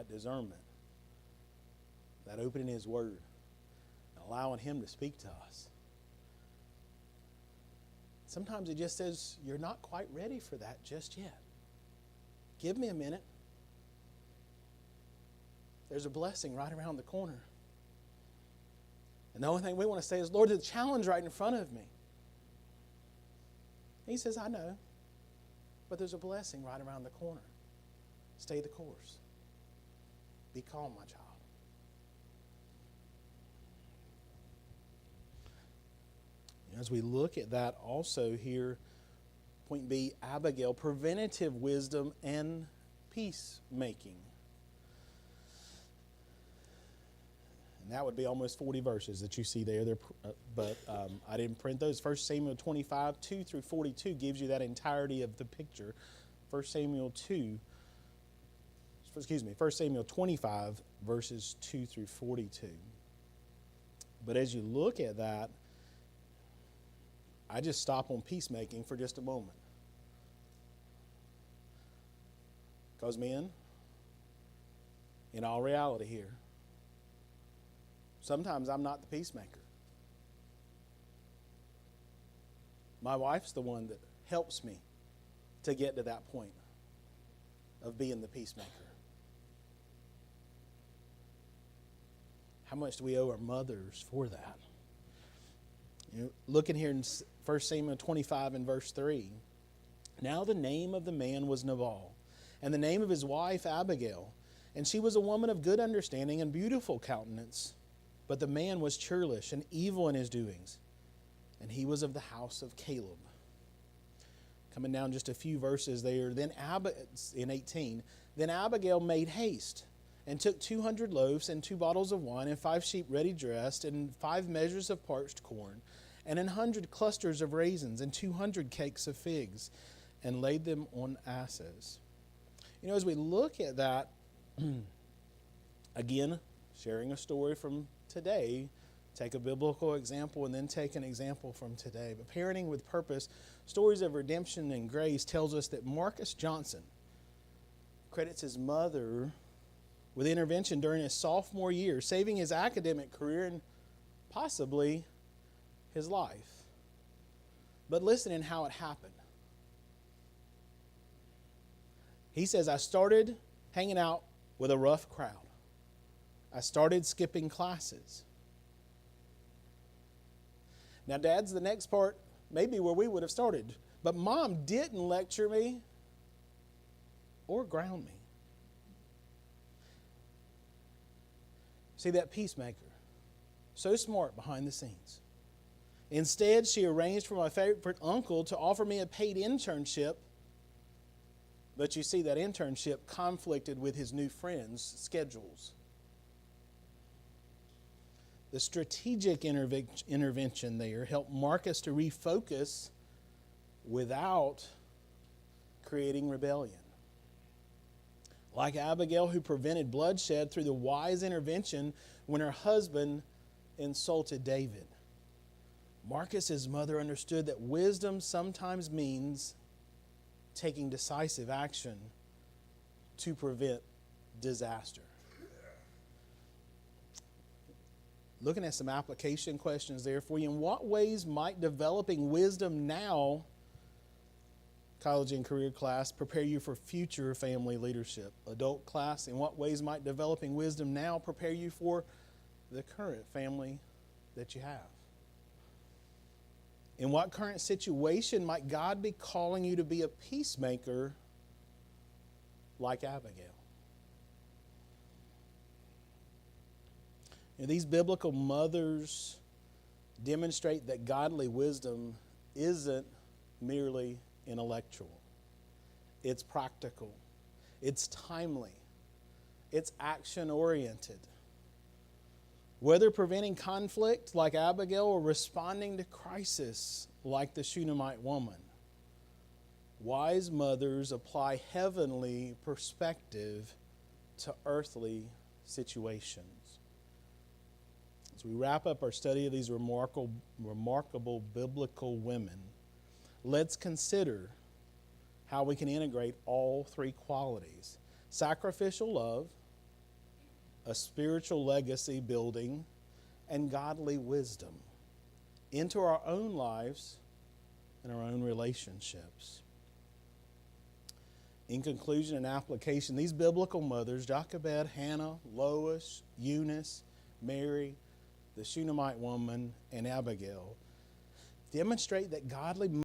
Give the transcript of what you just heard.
that discernment, that opening His Word, and allowing Him to speak to us. Sometimes He just says, you're not quite ready for that just yet. Give me a minute. There's a blessing right around the corner. And the only thing we want to say is, Lord, the challenge right in front of me. He says, I know, but there's a blessing right around the corner. Stay the course. Be calm, my child. As we look at that also here, point B, Abigail, preventative wisdom and peacemaking. And that would be almost 40 verses that you see there. But I didn't print those. 1 Samuel 25, 2 through 42 gives you that entirety of the picture. 1 Samuel 25, verses 2 through 42. But as you look at that, I just stop on peacemaking for just a moment. Because men, in all reality here, sometimes I'm not the peacemaker. My wife's the one that helps me to get to that point of being the peacemaker. How much do we owe our mothers for that? Looking here in 1 Samuel 25 and verse 3. Now the name of the man was Nabal, and the name of his wife Abigail. And she was a woman of good understanding and beautiful countenance. But the man was churlish and evil in his doings, and he was of the house of Caleb. Coming down just a few verses there, in 18, then Abigail made haste and took 200 loaves and 2 bottles of wine and 5 sheep ready dressed and 5 measures of parched corn and 100 clusters of raisins and 200 cakes of figs, and laid them on asses. As we look at that, again, sharing a story from today, take a biblical example and then take an example from today. But Parenting with Purpose, Stories of Redemption and Grace tells us that Marcus Johnson credits his mother with intervention during his sophomore year, saving his academic career and possibly his life. But listen in how it happened. He says, I started hanging out with a rough crowd. I started skipping classes. Now, Dad's the next part, maybe where we would have started. But Mom didn't lecture me or ground me. See, that peacemaker, so smart behind the scenes. Instead, she arranged for my favorite uncle to offer me a paid internship. But you see, that internship conflicted with his new friends' schedules. The strategic intervention there helped Marcus to refocus without creating rebellion. Like Abigail, who prevented bloodshed through the wise intervention when her husband insulted David. Marcus's mother understood that wisdom sometimes means taking decisive action to prevent disaster. Looking at some application questions there for you. In what ways might developing wisdom now, college and career class, prepare you for future family leadership? Adult class, in what ways might developing wisdom now prepare you for the current family that you have? In what current situation might God be calling you to be a peacemaker like Abigail? These biblical mothers demonstrate that godly wisdom isn't merely intellectual. It's practical. It's timely. It's action-oriented. Whether preventing conflict like Abigail or responding to crisis like the Shunammite woman, wise mothers apply heavenly perspective to earthly situations. As we wrap up our study of these remarkable biblical women, let's consider how we can integrate all 3 qualities: sacrificial love, a spiritual legacy building, and godly wisdom into our own lives and our own relationships. In conclusion and application, these biblical mothers, Jochebed, Hannah, Lois, Eunice, Mary, the Shunammite woman, and Abigail, demonstrate that godly